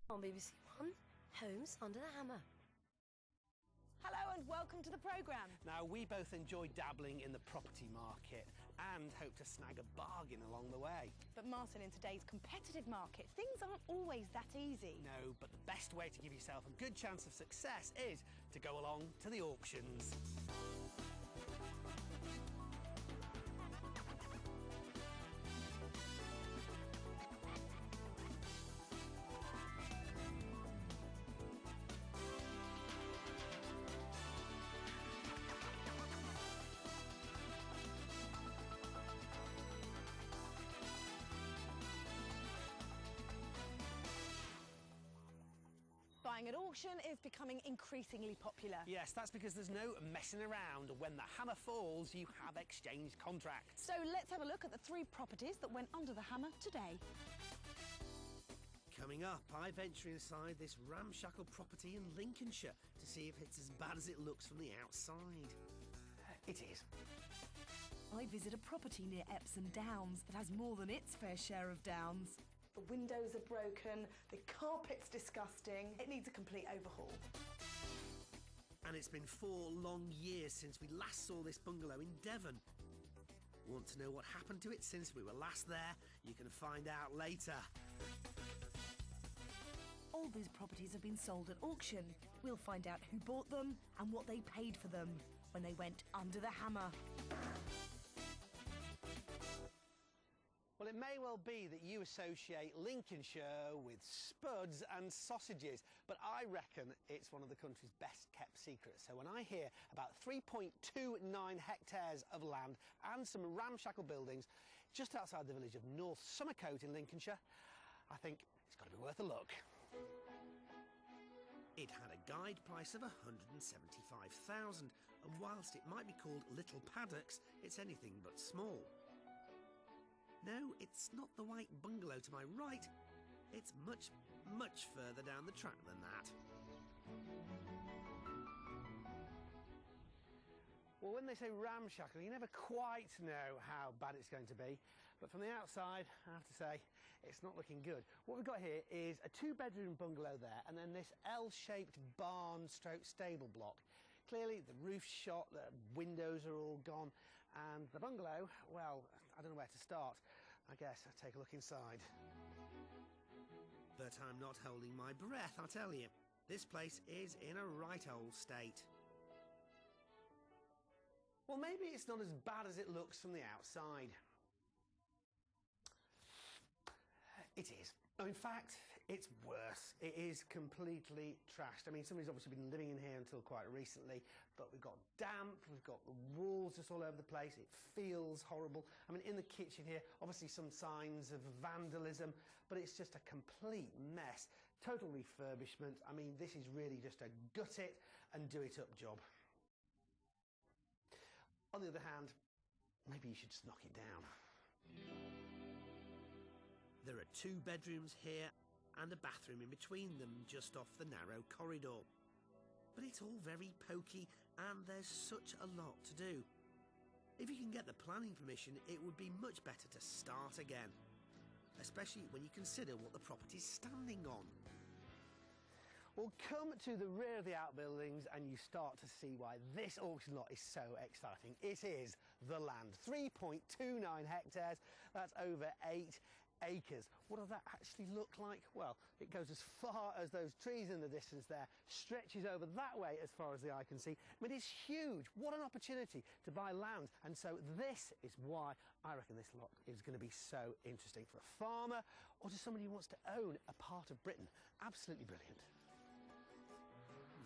On BBC One, Homes Under the Hammer. Hello and welcome to the programme. Now, we both enjoy dabbling in the property market and hope to snag a bargain along the way. But Martin, in today's competitive market, things aren't always that easy. No, but the best way to give yourself a good chance of success is to go along to the auctions. Buying at auction is becoming increasingly popular. Yes, that's because there's no messing around. When the hammer falls, you have exchanged contracts. So let's have a look at the 3 properties that went under the hammer today. Coming up, I venture inside this ramshackle property in Lincolnshire to see if it's as bad as it looks from the outside. It is. I visit a property near Epson Downs that has more than its fair share of downs. The windows are broken, the carpet's disgusting, it needs a complete overhaul. And it's been 4 long years since we last saw this bungalow in Devon. Want to know what happened to it since we were last there? You can find out later. All these properties have been sold at auction. We'll find out who bought them and what they paid for them when they went under the hammer. Well, it may well be that you associate Lincolnshire with spuds and sausages, but I reckon it's one of the country's best kept secrets. So when I hear about 3.29 hectares of land and some ramshackle buildings just outside the village of North Somercote in Lincolnshire, I think it's got to be worth a look. It had a guide price of £175,000, and whilst it might be called little paddocks, it's anything but small. No, it's not the white bungalow to my right. It's much, much further down the track than that. Well, when they say ramshackle, you never quite know how bad it's going to be. But from the outside, I have to say, it's not looking good. What we've got here is a 2-bedroom bungalow there, and then this L-shaped barn stroke stable block. Clearly, the roof's shot, the windows are all gone, and the bungalow, well, I don't know where to start. I guess I'll take a look inside. But I'm not holding my breath, I tell you. This place is in a right old state. Well, maybe it's not as bad as it looks from the outside. It is. Oh, in fact, it's worse. It is completely trashed. I mean, somebody's obviously been living in here until quite recently, but we've got damp, we've got the walls just all over the place. It feels horrible. I mean, in the kitchen here, obviously some signs of vandalism, but it's just a complete mess. Total refurbishment. I mean, this is really just a gut it and do it up job. On the other hand, maybe you should just knock it down. There are 2 bedrooms here and a bathroom in between them, just off the narrow corridor. But it's all very pokey and there's such a lot to do. If you can get the planning permission, it would be much better to start again, especially when you consider what the property's standing on. Well, come to the rear of the outbuildings and you start to see why this auction lot is so exciting. It is the land. 3.29 hectares, that's over 8 acres. What does that actually look like? Well, it goes as far as those trees in the distance there, stretches over that way as far as the eye can see. I mean, it's huge. What an opportunity to buy land. And so this is why I reckon this lot is going to be so interesting for a farmer or just somebody who wants to own a part of Britain. Absolutely brilliant.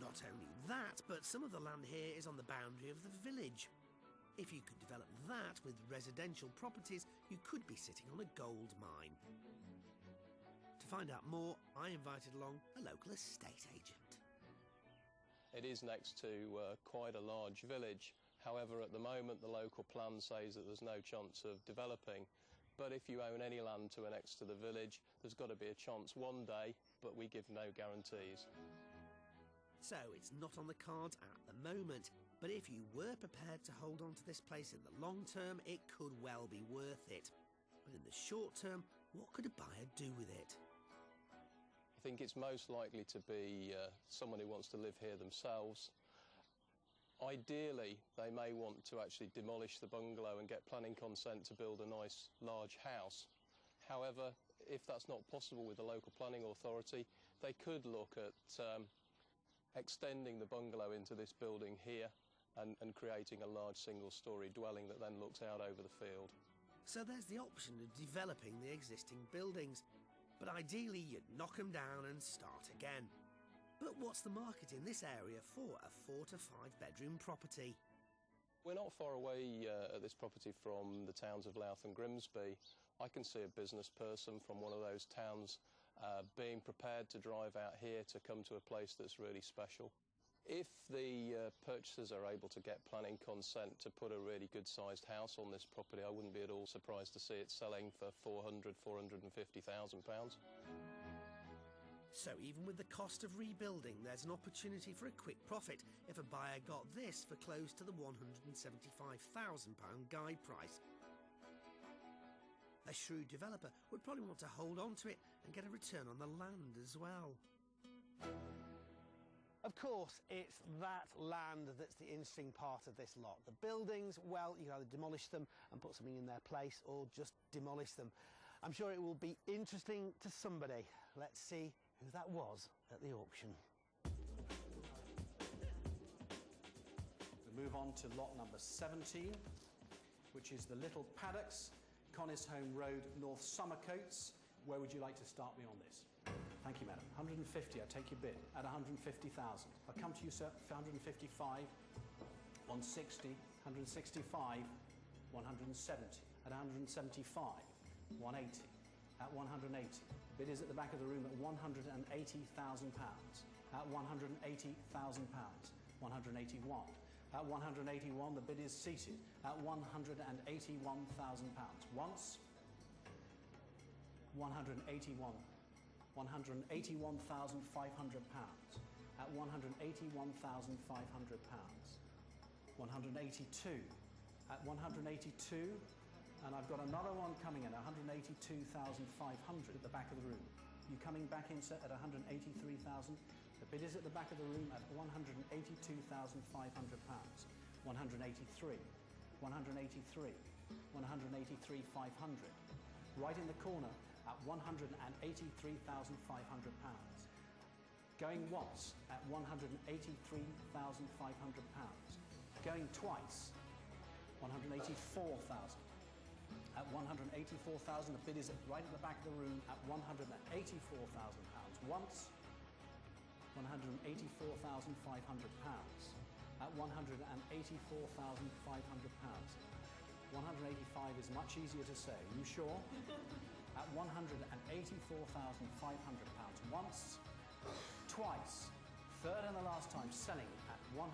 Not only that, but some of the land here is on the boundary of the village. If you could develop that with residential properties, you could be sitting on a gold mine. To find out more, I invited along a local estate agent. It is next to quite a large village. However, at the moment, the local plan says that there's no chance of developing. But if you own any land to and next to the village, there's got to be a chance one day, but we give no guarantees. So it's not on the cards at the moment, but if you were prepared to hold on to this place in the long term, it could well be worth it. But in the short term, what could a buyer do with it? think it's most likely to be someone who wants to live here themselves. Ideally, they may want to actually demolish the bungalow and get planning consent to build a nice large house. However, if that's not possible with the local planning authority, they could look at extending the bungalow into this building here and creating a large single-storey dwelling that then looks out over the field. So there's the option of developing the existing buildings, but ideally you'd knock them down and start again. But what's the market in this area for a 4 to 5 bedroom property? We're not far away at this property from the towns of Louth and Grimsby. I can see a business person from one of those towns being prepared to drive out here to come to a place that's really special. If the purchasers are able to get planning consent to put a really good-sized house on this property, I wouldn't be at all surprised to see it selling for £450,000. So even with the cost of rebuilding, there's an opportunity for a quick profit if a buyer got this for close to the £175,000 guide price. A shrewd developer would probably want to hold on to it and get a return on the land as well. Of course, it's that land that's the interesting part of this lot. The buildings, well, you either demolish them and put something in their place or just demolish them. I'm sure it will be interesting to somebody. Let's see who that was at the auction. We move on to lot number 17, which is the Little Paddocks, Conisholme Road, North Somercotes. Where would you like to start me on this? Thank you, madam. 150, I take your bid at 150,000. I'll come to you, sir, for 155, 160, 165, 170. At 175, 180. At 180. Bid is at the back of the room at £180,000. At £180,000. 181. At 181, the bid is seated at £181,000. Once. 181. £181,500. At £181,500. 182. At 182. And I've got another one coming in, 182,500 at the back of the room. You coming back in, sir, at 183,000? The bid is at the back of the room at £182,500. 183. 183. 183,500. Right in the corner at £183,500. Going once at £183,500. Going twice, £184,000. At £184,000, the bid is right at the back of the room at £184,000. Once, £184,500. At £184,500. 185 is much easier to say. Are you sure? At £184,500. Once, twice, third and the last time, selling at £184,500.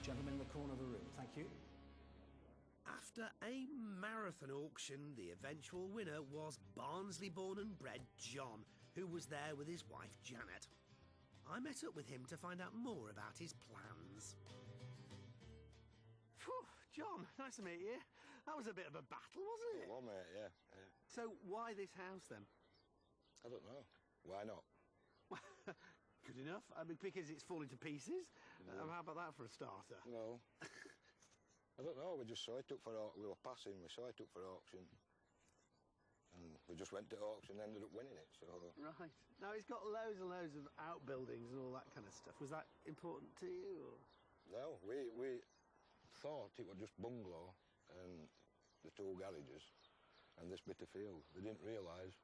Gentleman in the corner of the room, thank you. After a marathon auction, the eventual winner was Barnsley-born and bred John, who was there with his wife Janet. I met up with him to find out more about his plans. Phew, John, nice to meet you. That was a bit of a battle, wasn't it? Well, mate, yeah. So why this house then? I don't know. Why not? Good enough. I mean, because it's falling to pieces. How about that for a starter? No. I don't know. We just saw it up for auction. We were passing. We saw it up for auction. And we just went to auction and ended up winning it. So. Right. Now, it's got loads and loads of outbuildings and all that kind of stuff. Was that important to you? Or? No, we thought it was just bungalow and the two garages and this bit of field. We didn't realise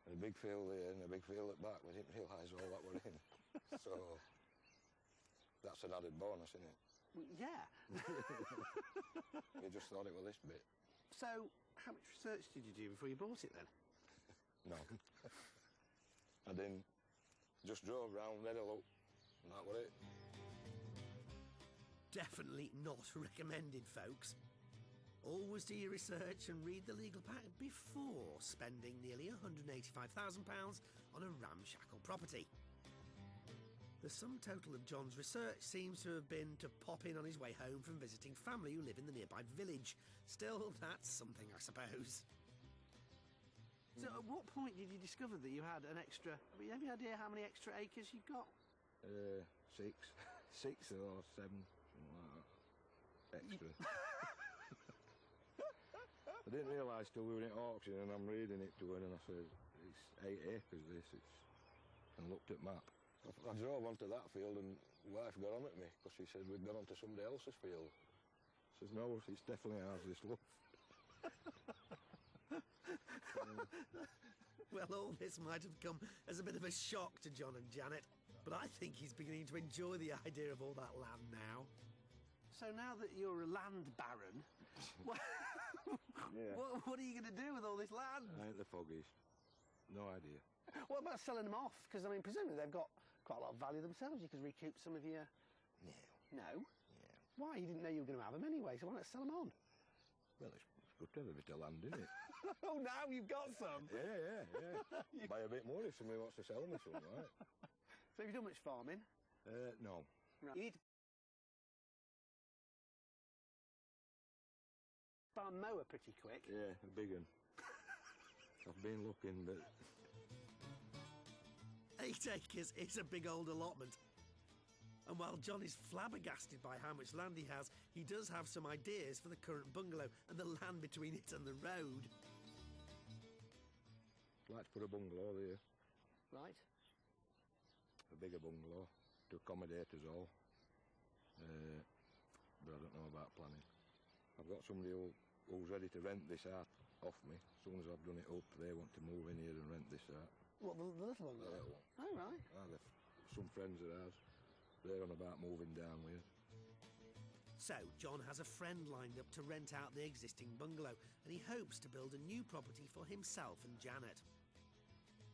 a big field here and a big field at back. We didn't realise all that were in. So that's an added bonus, isn't it? Well, yeah. We just thought it was this bit. So, how much research did you do before you bought it then? No. I didn't. Just drove round, had a look, and that was it. Definitely not recommended, folks. Always do your research and read the legal pack before spending nearly £185,000 on a ramshackle property. The sum total of John's research seems to have been to pop in on his way home from visiting family who live in the nearby village. Still, that's something, I suppose. So at what point did you discover that you had an extra... I mean, have you any idea how many extra acres you've got? 6. 6 or 7, something like that. Extra. I didn't realise till we were at auction, and I'm reading it to her, and I said, it's 8 acres, this. And looked at map. I drove onto that field, and wife got on at me, because she said we'd gone onto somebody else's field. I says, no, it's definitely ours, this love. Well, all this might have come as a bit of a shock to John and Janet, but I think he's beginning to enjoy the idea of all that land now. So now that you're a land baron, Yeah. what are you going to do with all this land? I ain't the foggiest. No idea. What about selling them off? Because, I mean, presumably they've got quite a lot of value themselves. You could recoup some of your... No. No? Yeah. Why? You didn't know you were going to have them anyway, so why not sell them on? Well, it's good to have a bit of land, isn't it? Oh, now you've got some! Yeah. Buy a bit more if somebody wants to sell me some, right? So have you done much farming? No. Right. You need to buy a mower pretty quick. Yeah, a big one. I've been looking, but... 8 acres is a big old allotment. And while John is flabbergasted by how much land he has, he does have some ideas for the current bungalow and the land between it and the road. I'd like to put a bungalow there. Right. A bigger bungalow to accommodate us all. But I don't know about planning. I've got somebody who's ready to rent this out off me. As soon as I've done it up, they want to move in here and rent this out. What, the little one? The little one. Oh, right. Some friends of ours. They're on about moving down with us. So John has a friend lined up to rent out the existing bungalow, and he hopes to build a new property for himself and Janet.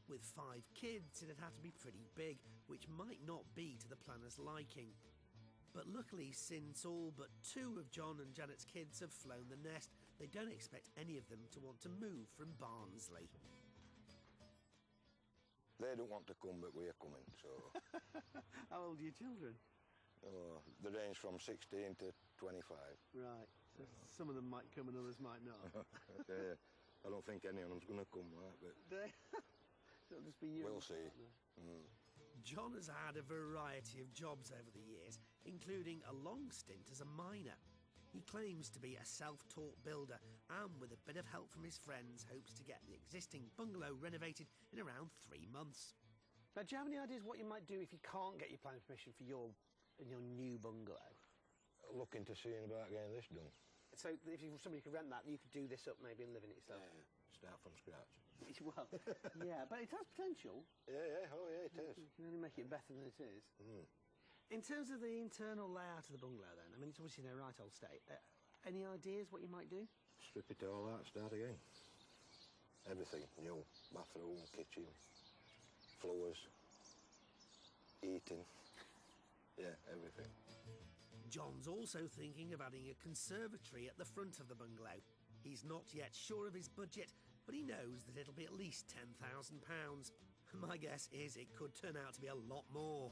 With 5 kids, it'd have to be pretty big, which might not be to the planner's liking. But luckily, since all but 2 of John and Janet's kids have flown the nest, they don't expect any of them to want to move from Barnsley. They don't want to come, but we're coming, so... How old are your children? Oh, they range from 16 to 25. Right. So some of them might come and others might not. I don't think any of them's going to come, right, but... It'll just be you. We'll see. John has had a variety of jobs over the years, including a long stint as a miner. He claims to be a self-taught builder and, with a bit of help from his friends, hopes to get the existing bungalow renovated in around 3 months. Now, do you have any ideas what you might do if you can't get your planning permission for your new bungalow? Looking to seeing about getting this done. So if somebody could rent that, you could do this up maybe and live in it yourself? Start from scratch. Well, yeah, but it has potential. Yeah, oh yeah, it is. You can only make it better than it is. In terms of the internal layout of the bungalow then, I mean, it's obviously in a right old state. Any ideas what you might do? Strip it all out, start again. Everything, new. Bathroom, kitchen, floors, eating. Yeah, everything. John's also thinking of adding a conservatory at the front of the bungalow. He's not yet sure of his budget, but he knows that it'll be at least £10,000. My guess is it could turn out to be a lot more.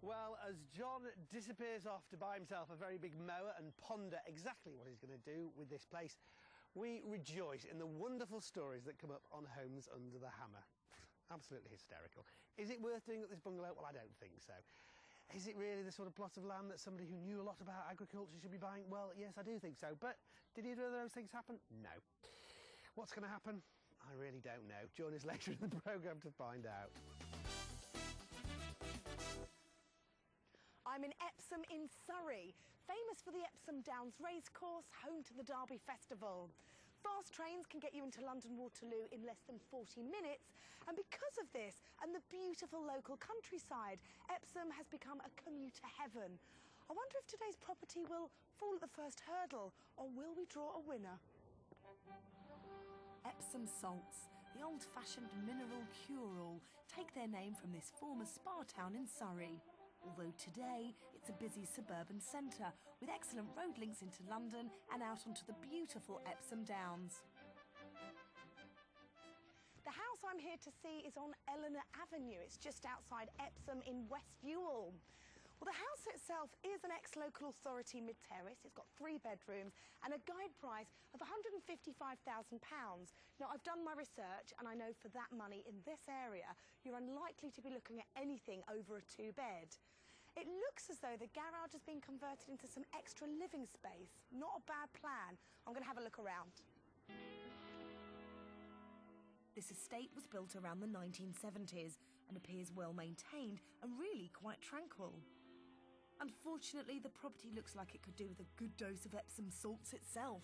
Well, as John disappears off to buy himself a very big mower and ponder exactly what he's going to do with this place, we rejoice in the wonderful stories that come up on Homes Under the Hammer. Absolutely hysterical. Is it worth doing at this bungalow? Well, I don't think so. Is it really the sort of plot of land that somebody who knew a lot about agriculture should be buying? Well, yes, I do think so. But did either of those things happen? No. What's going to happen? I really don't know. Join us later in the programme to find out. I'm in Epsom in Surrey, famous for the Epsom Downs racecourse, home to the Derby Festival. Fast trains can get you into London Waterloo in less than 40 minutes, and because of this and the beautiful local countryside, Epsom has become a commuter heaven. I wonder if today's property will fall at the first hurdle, or will we draw a winner? Epsom salts, the old-fashioned mineral cure-all, take their name from this former spa town in Surrey. Although today it's a busy suburban centre with excellent road links into London and out onto the beautiful Epsom Downs. The house I'm here to see is on Eleanor Avenue. It's just outside Epsom in West Ewell. Well, the house itself is an ex-local authority mid-terrace. It's got 3 bedrooms and a guide price of £155,000. Now, I've done my research and I know for that money in this area, you're unlikely to be looking at anything over a 2-bed. It looks as though the garage has been converted into some extra living space. Not a bad plan. I'm going to have a look around. This estate was built around the 1970s and appears well maintained and really quite tranquil. Unfortunately, the property looks like it could do with a good dose of Epsom salts itself.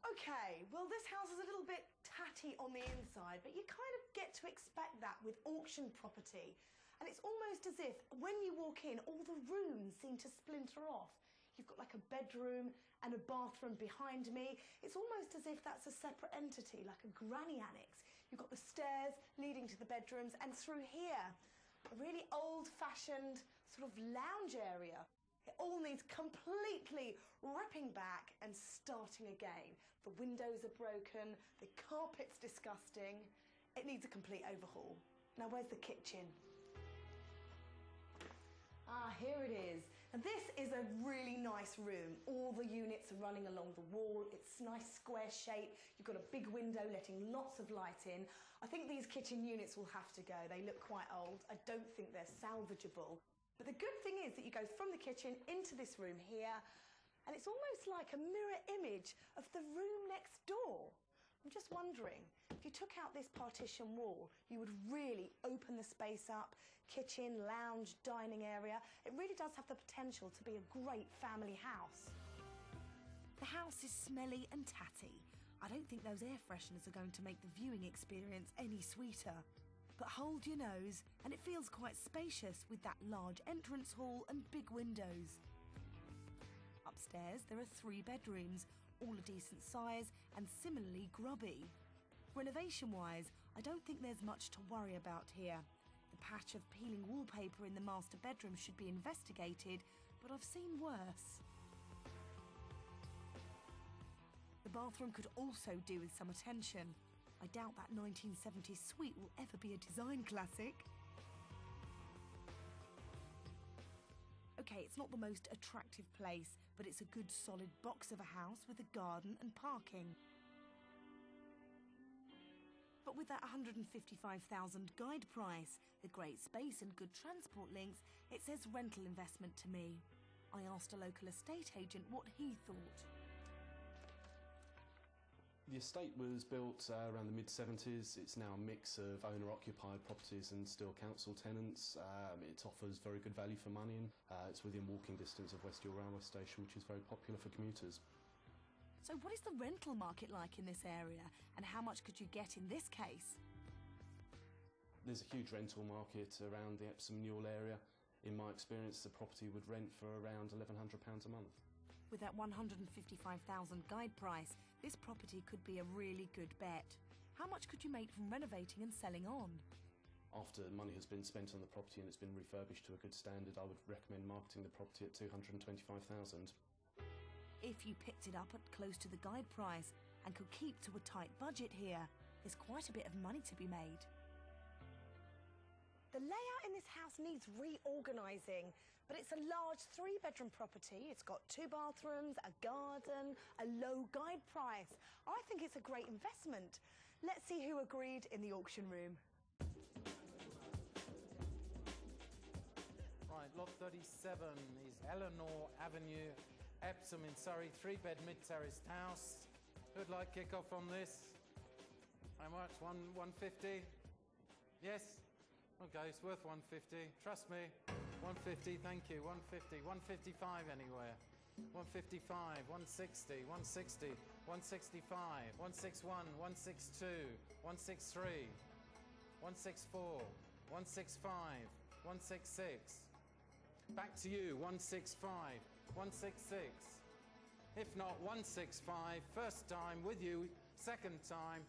Okay, well, this house is a little bit tatty on the inside, but you kind of get to expect that with auction property. And it's almost as if when you walk in, all the rooms seem to splinter off. You've got like a bedroom and a bathroom behind me. It's almost as if that's a separate entity, like a granny annex. You've got the stairs leading to the bedrooms, and through here, a really old-fashioned sort of lounge area. It all needs completely ripping back and starting again. The windows are broken, the carpet's disgusting. It needs a complete overhaul. Now, where's the kitchen? Ah, here it is. And this is a really nice room. All the units are running along the wall. It's nice square shape. You've got a big window letting lots of light in. I think these kitchen units will have to go. They look quite old. I don't think they're salvageable. But the good thing is that you go from the kitchen into this room here, and it's almost like a mirror image of the room next door. I'm just wondering, if you took out this partition wall, you would really open the space up. Kitchen, lounge, dining area. It really does have the potential to be a great family house. The house is smelly and tatty. I don't think those air fresheners are going to make the viewing experience any sweeter. But hold your nose, and it feels quite spacious with that large entrance hall and big windows. Upstairs, there are 3 bedrooms, all a decent size and similarly grubby. Renovation-wise, I don't think there's much to worry about here. The patch of peeling wallpaper in the master bedroom should be investigated, but I've seen worse. The bathroom could also do with some attention. I doubt that 1970s suite will ever be a design classic. Okay, it's not the most attractive place, but it's a good solid box of a house with a garden and parking. But with that £155,000 guide price, the great space and good transport links, it says rental investment to me. I asked a local estate agent what he thought. The estate was built around the mid-70s. It's now a mix of owner-occupied properties and still council tenants. It offers very good value for money, and it's within walking distance of West Hill Railway Station, which is very popular for commuters. So what is the rental market like in this area, and how much could you get in this case? There's a huge rental market around the Epsom Newell area. In my experience, the property would rent for around £1,100 a month. With that £155,000 guide price, this property could be a really good bet. How much could you make from renovating and selling on? After money has been spent on the property and it's been refurbished to a good standard, I would recommend marketing the property at £225,000. If you picked it up at close to the guide price and could keep to a tight budget here, there's quite a bit of money to be made. The layout in this house needs reorganising, but it's a large 3-bedroom property. It's got 2 bathrooms, a garden, a low guide price. I think it's a great investment. Let's see who agreed in the auction room. Right, lot 37 is Eleanor Avenue, Epsom in Surrey, 3-bed mid-terraced house. Who'd like kick off on this? How much? 150? Yes? Okay, it's worth 150. Trust me. 150, thank you. 150. 155 anywhere. 155, 160, 160, 165, 161, 162, 163, 164, 165, 166. Back to you, 165, 166. If not, 165, first time with you, second time.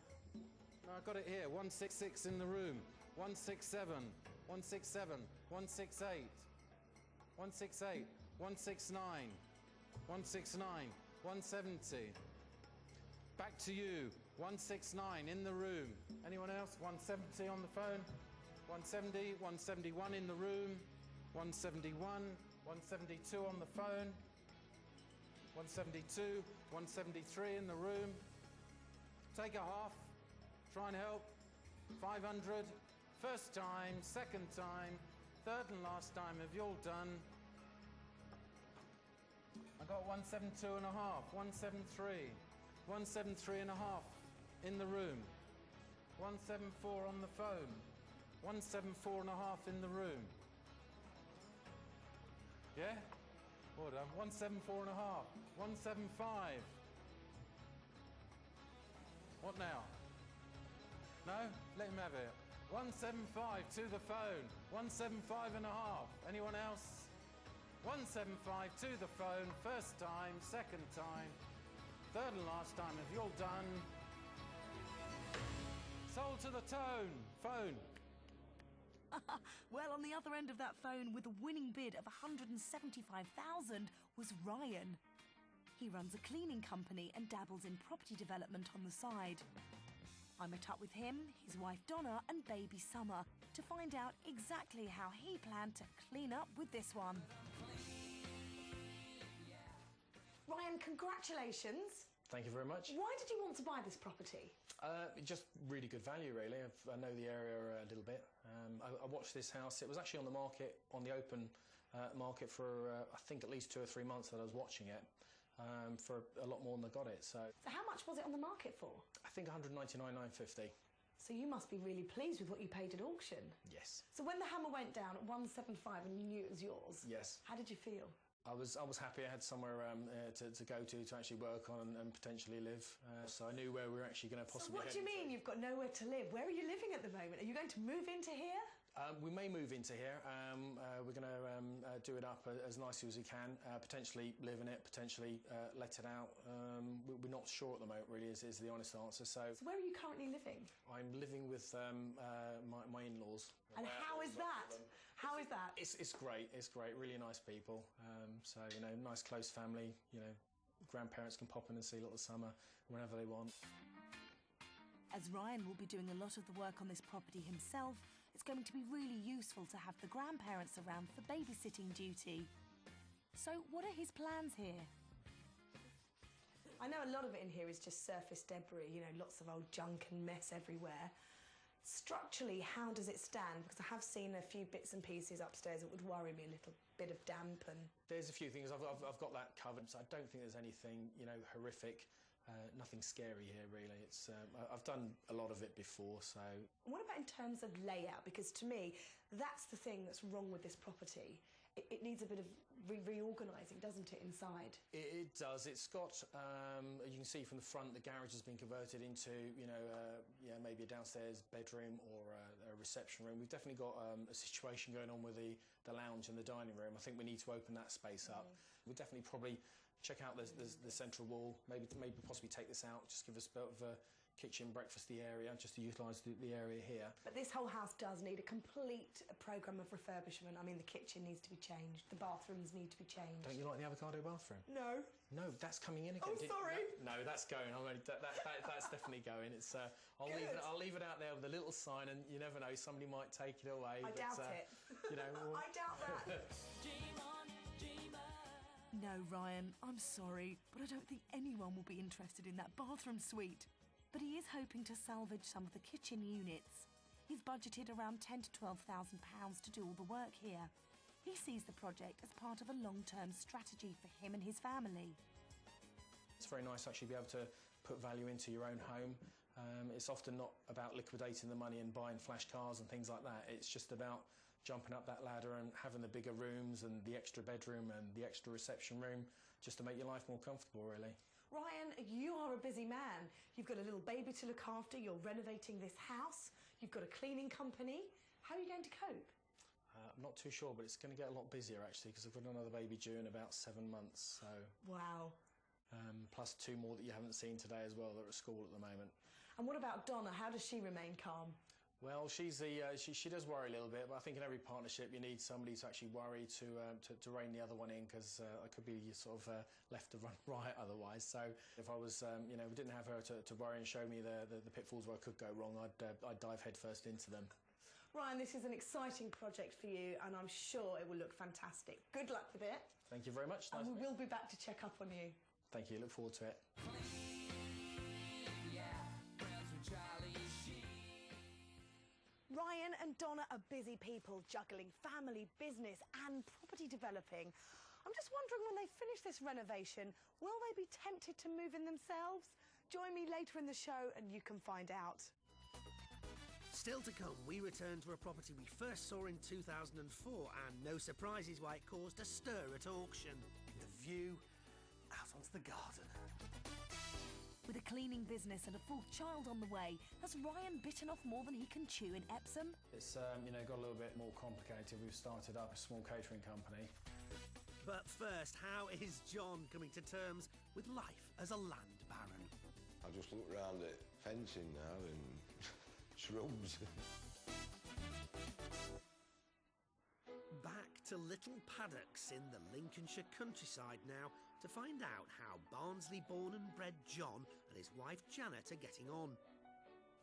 No, I've got it here, 166 in the room. 167, 167, 168, 168, 169, 169, 170. Back to you, 169 in the room. Anyone else? 170 on the phone? 170, 171 in the room, 171, 172 on the phone, 172, 173 in the room. Take a half, try and help. 500, first time, second time, third and last time. Have you all done? I got 172 and a half, 173, 173 and a half in the room, 174 on the phone, 174 and a half in the room. Yeah? Well done. 174 and a half, 175. What now? No? Let him have it. 175 to the phone, 175 and a half. Anyone else? 175 to the phone, first time, second time, third and last time. Have you all done? Sold to the tone, phone. Well, on the other end of that phone with a winning bid of 175,000 was Ryan. He runs a cleaning company and dabbles in property development on the side. I met up with him, his wife Donna and baby Summer to find out exactly how he planned to clean up with this one. Ryan, congratulations. Thank you very much. Why did you want to buy this property? Just really good value, really. I know the area a little bit. I watched this house. It was actually on the market, on the open market for, I think, at least 2 or 3 months that I was watching it, for a lot more than I got it. So how much was it on the market for? I think 199,950. So you must be really pleased with what you paid at auction. Yes. So when the hammer went down at 175 and you knew it was yours, yes, how did you feel? I was happy I had somewhere to go to actually work on and potentially live. So I knew where we were actually going to possibly. So what do you mean you've got nowhere to live? Where are you living at the moment? Are you going to move into here? We may move into here. We're going to do it up as nicely as we can. Potentially live in it. Potentially let it out. We're not sure at the moment. Really, is the honest answer. So where are you currently living? I'm living with my in-laws. And how is that? How is that? It's great. It's great. Really nice people. So you know, nice close family. You know, grandparents can pop in and see little Summer whenever they want. As Ryan will be doing a lot of the work on this property himself, it's going to be really useful to have the grandparents around for babysitting duty. So what are his plans here? I know a lot of it in here is just surface debris, you know, lots of old junk and mess everywhere. Structurally, how does it stand? Because I have seen a few bits and pieces upstairs that would worry me, a little bit of damp and... There's a few things. I've got that covered, so I don't think there's anything, you know, horrific. Nothing scary here, really. It's I've done a lot of it before, so... What about in terms of layout? Because to me, that's the thing that's wrong with this property. It needs a bit of reorganising, doesn't it, inside? It does. It's got, you can see from the front, the garage has been converted into, you know, yeah, maybe a downstairs bedroom or a reception room. We've definitely got a situation going on with the lounge and the dining room. I think we need to open that space up. We'll definitely probably check out the central wall, maybe possibly take this out, just give us a bit of a kitchen, breakfasty area, just to utilise the area here. But this whole house does need a complete programme of refurbishment. I mean, the kitchen needs to be changed, the bathrooms need to be changed. Don't you like the avocado bathroom? No. No, that's coming in again. Oh, sorry. No, that's going. That's definitely going. It's I'll leave it out there with a little sign, and you never know, somebody might take it away. I doubt it. You know, I doubt that. No, Ryan, I'm sorry, but I don't think anyone will be interested in that bathroom suite. But he is hoping to salvage some of the kitchen units. He's budgeted around £10,000 to £12,000 to do all the work here. He sees the project as part of a long-term strategy for him and his family. It's very nice to actually be able to put value into your own home. It's often not about liquidating the money and buying flash cars and things like that. It's just about jumping up that ladder and having the bigger rooms and the extra bedroom and the extra reception room just to make your life more comfortable, really. Ryan, you are a busy man. You've got a little baby to look after, you're renovating this house, you've got a cleaning company. How are you going to cope? I'm not too sure, but it's going to get a lot busier, actually, because I've got another baby due in about 7 months, so... Wow. Plus 2 more that you haven't seen today as well that are at school at the moment. And what about Donna? How does she remain calm? Well, she does worry a little bit, but I think in every partnership you need somebody to actually worry to rein the other one in, because I could be sort of left to run riot otherwise. So if I was, you know, we didn't have her to worry and show me the pitfalls where I could go wrong, I'd dive headfirst into them. Ryan, this is an exciting project for you, and I'm sure it will look fantastic. Good luck with it. Thank you very much. And we will be back to check up on you. Thank you. Look forward to it. Ryan and Donna are busy people juggling family, business and property developing. I'm just wondering, when they finish this renovation, will they be tempted to move in themselves? Join me later in the show and you can find out. Still to come, we return to a property we first saw in 2004, and no surprises why it caused a stir at auction. The view out onto the garden. With a cleaning business and a fourth child on the way, has Ryan bitten off more than he can chew in Epsom? It's got a little bit more complicated. We've started up a small catering company. But first, how is John coming to terms with life as a land baron? I just look round at fencing now and shrubs. Back to little paddocks in the Lincolnshire countryside now to find out how Barnsley-born and bred John and his wife Janet are getting on.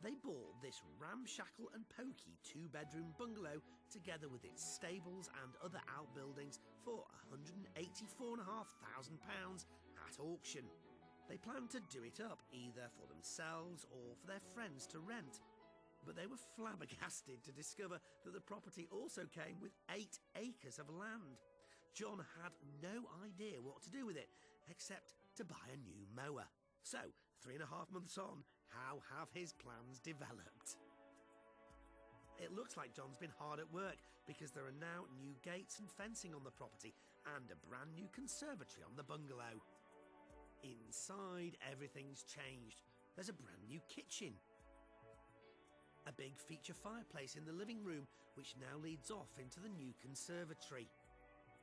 They bought this ramshackle and pokey two-bedroom bungalow together with its stables and other outbuildings for £184,500 at auction. They planned to do it up either for themselves or for their friends to rent. But they were flabbergasted to discover that the property also came with 8 acres of land. John had no idea what to do with it, except to buy a new mower. So, 3.5 months on, how have his plans developed? It looks like John's been hard at work, because there are now new gates and fencing on the property, and a brand new conservatory on the bungalow. Inside, everything's changed. There's a brand new kitchen. A big feature fireplace in the living room, which now leads off into the new conservatory.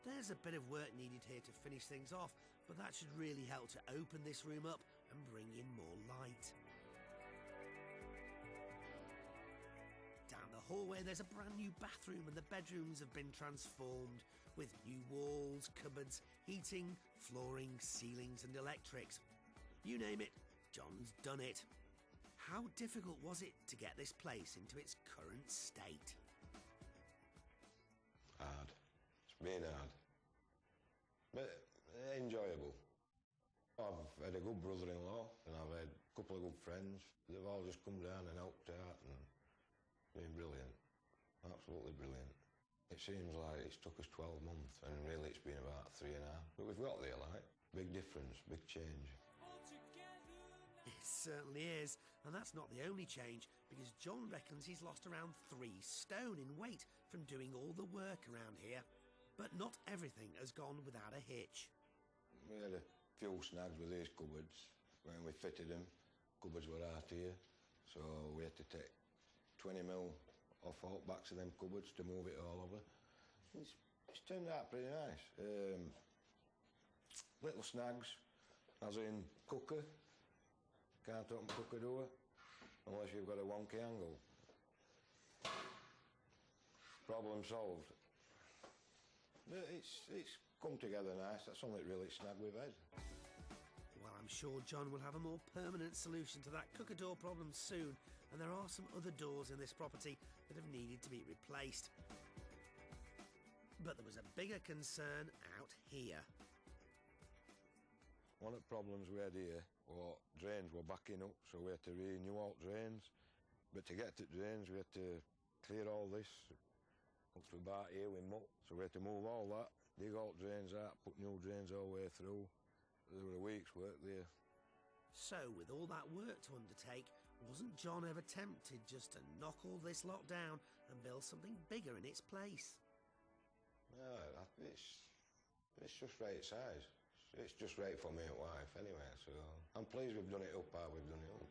There's a bit of work needed here to finish things off, but that should really help to open this room up and bring in more light. Down the hallway there's a brand new bathroom, and the bedrooms have been transformed with new walls, cupboards, heating, flooring, ceilings and electrics. You name it, John's done it. How difficult was it to get this place into its current state? Hard. It's been hard. But enjoyable. I've had a good brother-in-law and I've had a couple of good friends. They've all just come down and helped out and been brilliant. Absolutely brilliant. It seems like it's took us 12 months and really it's been about 3.5. But we've got there, like. Big difference, big change. It certainly is, and that's not the only change, because John reckons he's lost around 3 stone in weight from doing all the work around here. But not everything has gone without a hitch. We had a few snags with these cupboards. When we fitted them, cupboards were out here, so we had to take 20 mil off all backs of them cupboards to move it all over. It's turned out pretty nice. Little snags, as in cooker. Can't open cooker door unless you've got a wonky angle. Problem solved. But it's come together nice. That's only really snag we've had. Well, I'm sure John will have a more permanent solution to that cooker door problem soon, and there are some other doors in this property that have needed to be replaced. But there was a bigger concern out here. One of the problems we had here was drains were backing up, so we had to renew all drains. But to get to drains, we had to clear all this up to about here with muck. So we had to move all that, dig all drains out, put new drains all the way through. There were a week's work there. So, with all that work to undertake, wasn't John ever tempted just to knock all this lot down and build something bigger in its place? No, it's just right size. It's just right for me and wife anyway, so I'm pleased we've done it up how we've done it up.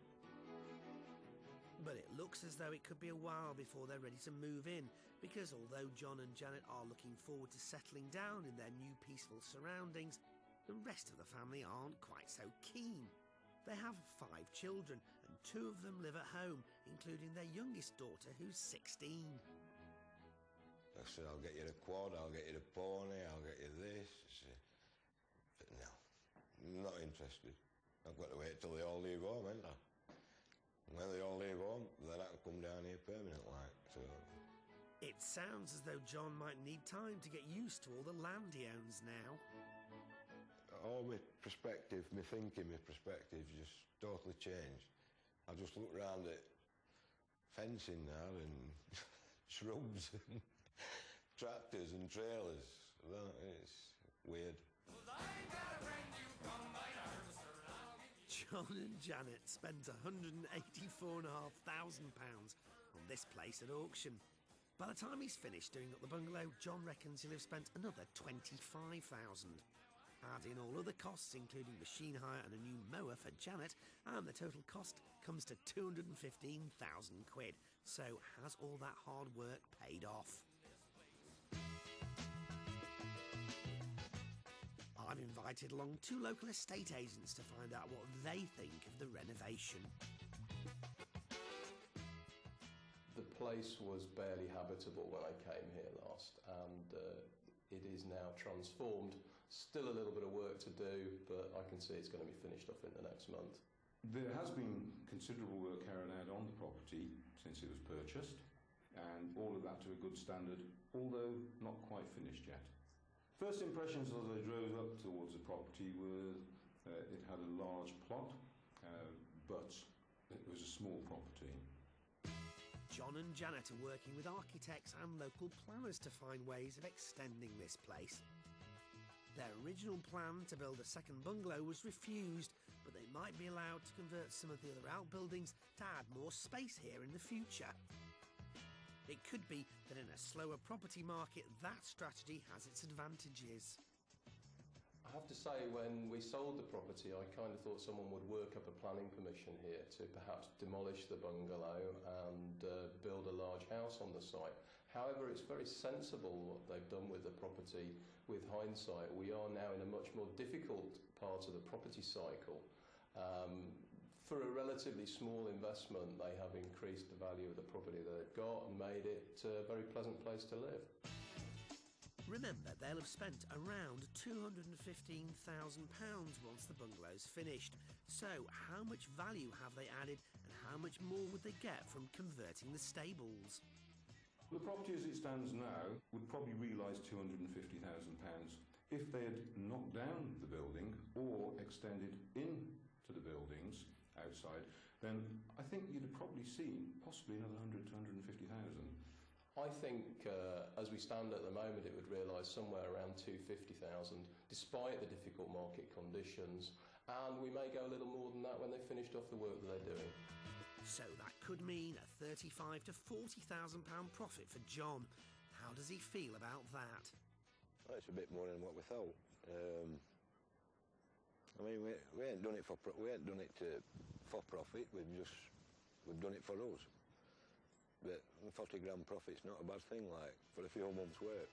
But it looks as though it could be a while before they're ready to move in, because although John and Janet are looking forward to settling down in their new peaceful surroundings, the rest of the family aren't quite so keen. They have 5 children, and 2 of them live at home, including their youngest daughter, who's 16. I said, I'll get you the quad, I'll get you the pony, I'll get you this. But no, not interested. I've got to wait till they all leave home, haven't I? And when they all leave home, then I can come down here permanent, like. So It sounds as though John might need time to get used to all the land he owns now. All my perspective, my thinking, my perspective just totally changed. I just look round at fencing now and shrubs and tractors and trailers. It's weird. John and Janet spent £184,500 on this place at auction. By the time he's finished doing up the bungalow, John reckons he'll have spent another £25,000. Add in all other costs, including machine hire and a new mower for Janet, and the total cost comes to £215,000. So has all that hard work paid off? I've invited along 2 local estate agents to find out what they think of the renovation. The place was barely habitable when I came here last, and it is now transformed. Still a little bit of work to do, but I can see it's going to be finished off in the next month. There has been considerable work carried out on the property since it was purchased, and all of that to a good standard, although not quite finished yet. First impressions as I drove up towards the property were it had a large plot, but it was a small property. John and Janet are working with architects and local planners to find ways of extending this place. Their original plan to build a second bungalow was refused, but they might be allowed to convert some of the other outbuildings to add more space here in the future. It could be that in a slower property market, that strategy has its advantages. I have to say, when we sold the property, I kind of thought someone would work up a planning permission here to perhaps demolish the bungalow and build a large house on the site. However, it's very sensible what they've done with the property. With hindsight, we are now in a much more difficult part of the property cycle. For a relatively small investment, they have increased the value of the property that they've got and made it a very pleasant place to live. Remember, they'll have spent around £215,000 once the bungalow's finished. So, how much value have they added, and how much more would they get from converting the stables? The property as it stands now would probably realise £250,000. If they had knocked down the building or extended into the buildings outside, then I think you'd have probably seen possibly another 100 to 150,000. I think as we stand at the moment, it would realise somewhere around 250,000, despite the difficult market conditions, and we may go a little more than that when they've finished off the work that they're doing. So that could mean a £35,000 to £40,000 profit for John. How does he feel about that? Well, it's a bit more than what we thought. I mean, we ain't done it for profit. We've done it for us. But £40 grand profit's not a bad thing, like, for a few months' work.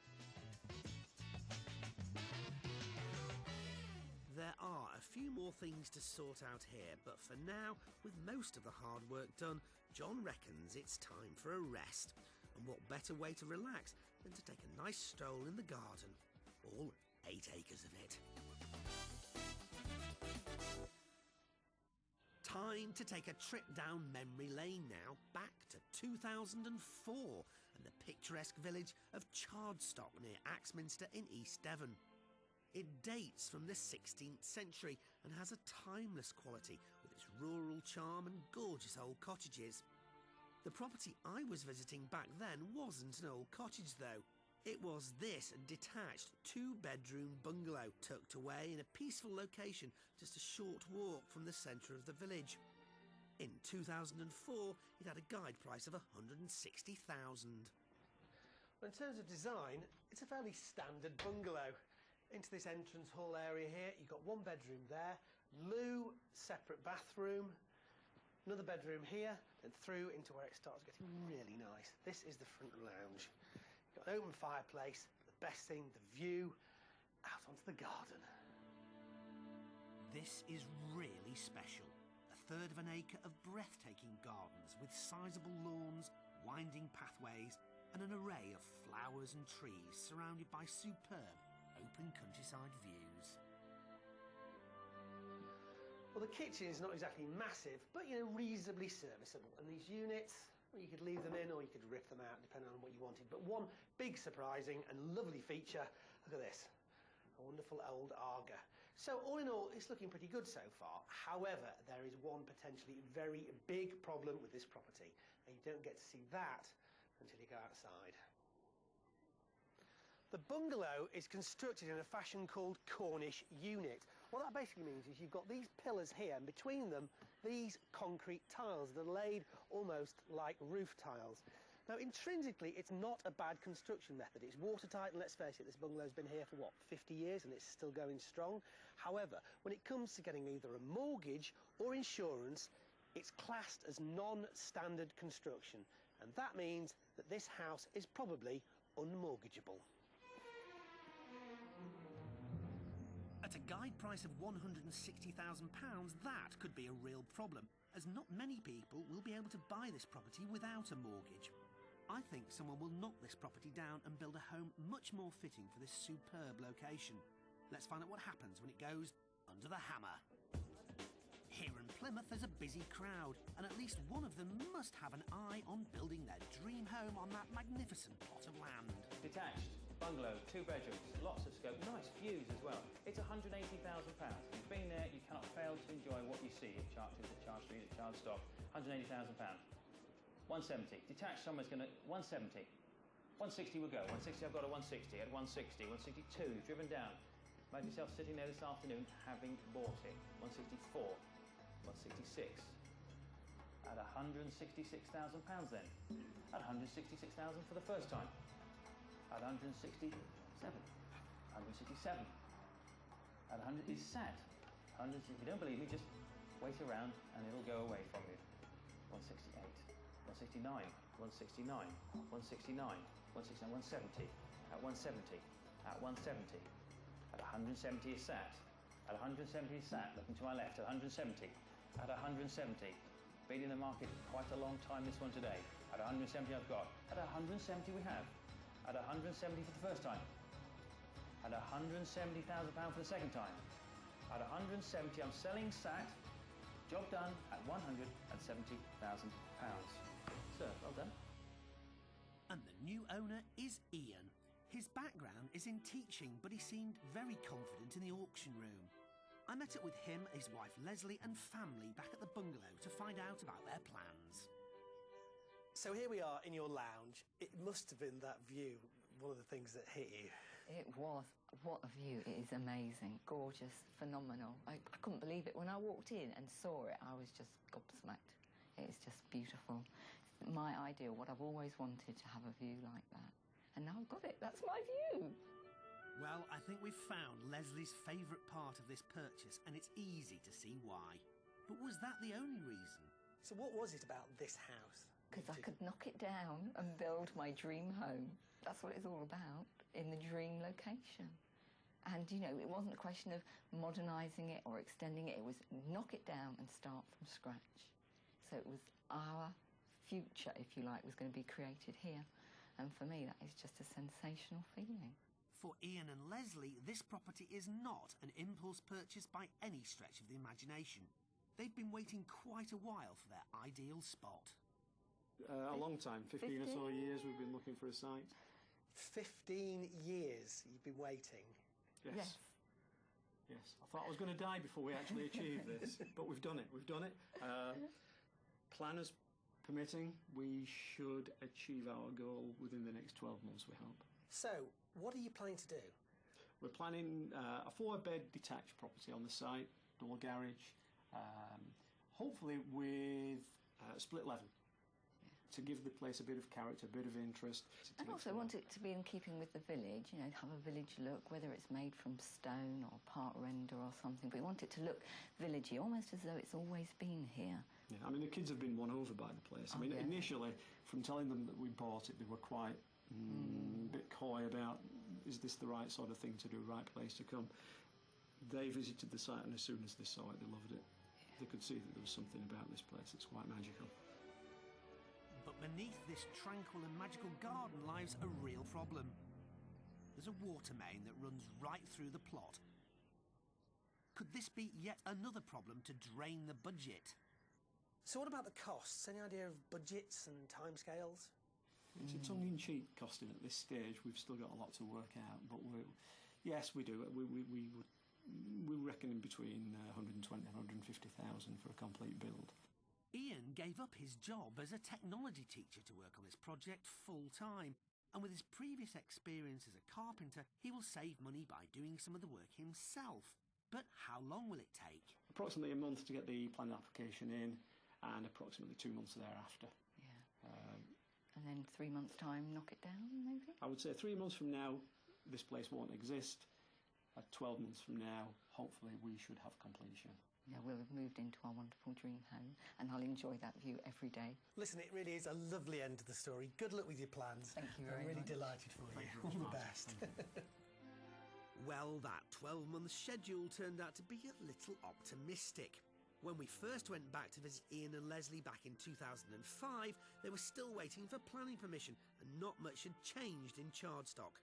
There are a few more things to sort out here, but for now, with most of the hard work done, John reckons it's time for a rest. And what better way to relax than to take a nice stroll in the garden, all 8 acres of it. Time to take a trip down memory lane now, back to 2004 and the picturesque village of Chardstock near Axminster in East Devon. It dates from the 16th century and has a timeless quality with its rural charm and gorgeous old cottages. The property I was visiting back then wasn't an old cottage though. It was this detached 2-bedroom bungalow tucked away in a peaceful location just a short walk from the centre of the village. In 2004, it had a guide price of £160,000. Well, in terms of design, it's a fairly standard bungalow. Into this entrance hall area here, you've got 1 bedroom there, loo, separate bathroom, another bedroom here, and through into where it starts getting really nice. This is the front lounge. You've got an open fireplace, but the best thing, the view out onto the garden. This is really special. 1/3 of an acre of breathtaking gardens with sizable lawns, winding pathways, and an array of flowers and trees surrounded by superb open countryside views. Well, the kitchen is not exactly massive, but, you know, reasonably serviceable. And these units, Well, you could leave them in or you could rip them out, depending on what you wanted. But one big surprising and lovely feature, look at this, a wonderful old Arga. So all in all, it's looking pretty good so far. However, there is one potentially very big problem with this property, and you don't get to see that until you go outside. The bungalow is constructed in a fashion called Cornish unit. What that basically means is you've got these pillars here, and between them, these concrete tiles that are laid almost like roof tiles. Now, intrinsically, it's not a bad construction method. It's watertight, and let's face it, this bungalow's been here for, what, 50 years, and it's still going strong. However, when it comes to getting either a mortgage or insurance, it's classed as non-standard construction, and that means that this house is probably unmortgageable. At a guide price of £160,000, that could be a real problem, as not many people will be able to buy this property without a mortgage. I think someone will knock this property down and build a home much more fitting for this superb location. Let's find out what happens when it goes under the hammer. Here in Plymouth, there's a busy crowd, and at least one of them must have an eye on building their dream home on that magnificent plot of land. Detached. Bungalow, 2 bedrooms, lots of scope, nice views as well. It's £180,000. If you've been there, you cannot fail to enjoy what you see at Chartres, at Charles Street, at Charles Stock. £180,000. 170. Detached, someone's going to... 170. 160 will go. 160, I've got a 160. At 160, 162, driven down. Imagine yourself sitting there this afternoon having bought it. 164. 166. At £166,000 then. At £166,000 for the first time. At 167, 167, at 100 is sat. 100, if you don't believe me, just wait around and it'll go away from you. 168, 169, 169, 169, 169, 170, at 170, at 170, at 170 is sat. At 170 is sat, looking to my left, at 170, at 170. Been in the market quite a long time, this one today. At 170 I've got. At 170 we have. At 170 for the first time. At £170,000 for the second time. At 170, I'm selling sat. Job done at £170,000. Sir, well done. And the new owner is Ian. His background is in teaching, but he seemed very confident in the auction room. I met up with him, his wife Leslie and family back at the bungalow to find out about their plans. So here we are in your lounge. It must have been that view, one of the things that hit you. It was. What a view. It is amazing. Gorgeous. Phenomenal. I couldn't believe it. When I walked in and saw it, I was just gobsmacked. It's just beautiful. My ideal, what I've always wanted, to have a view like that. And now I've got it. That's my view. Well, I think we've found Leslie's favourite part of this purchase, and it's easy to see why. But was that the only reason? So what was it about this house? Because I could knock it down and build my dream home. That's what it's all about, in the dream location. And, you know, it wasn't a question of modernising it or extending it. It was knock it down and start from scratch. So it was our future, if you like, was going to be created here. And for me, that is just a sensational feeling. For Ian and Leslie, this property is not an impulse purchase by any stretch of the imagination. They've been waiting quite a while for their ideal spot. A long time, 15 or so years we've been looking for a site. 15 years you've been waiting? Yes. Yes. I thought I was going to die before we actually achieved this, but we've done it. We've done it. Planners permitting, we should achieve our goal within the next 12 months, we hope. So, what are you planning to do? We're planning a 4-bed detached property on the site, double garage, hopefully with split level. To give the place a bit of character, a bit of interest. And also want it to be in keeping with the village, you know, have a village look, whether it's made from stone or part render or something, but we want it to look villagey, almost as though it's always been here. Yeah, I mean, the kids have been won over by the place. I mean, initially, from telling them that we bought it, they were quite a bit coy about, is this the right sort of thing to do, right place to come? They visited the site, and as soon as they saw it, they loved it. Yeah. They could see that there was something about this place that's quite magical. But beneath this tranquil and magical garden lies a real problem. There's a water main that runs right through the plot. Could this be yet another problem to drain the budget? So what about the costs? Any idea of budgets and timescales? It's a tongue-in-cheek costing at this stage. We've still got a lot to work out, but yes, we do. We reckon in between 120 and 150,000 for a complete build. Ian gave up his job as a technology teacher to work on this project full-time, and with his previous experience as a carpenter, he will save money by doing some of the work himself. But how long will it take? Approximately a month to get the planning application in, and approximately 2 months thereafter. Yeah. And then 3 months' time, knock it down, maybe? I would say 3 months from now, this place won't exist. 12 months from now, hopefully we should have completion. Yeah, we'll have moved into our wonderful dream home, and I'll enjoy that view every day. Listen, it really is a lovely end to the story. Good luck with your plans. Thank you very I'm really much. delighted for you. All the best. Well, that 12-month schedule turned out to be a little optimistic. When we first went back to visit Ian and Leslie back in 2005, they were still waiting for planning permission, and not much had changed in Chardstock.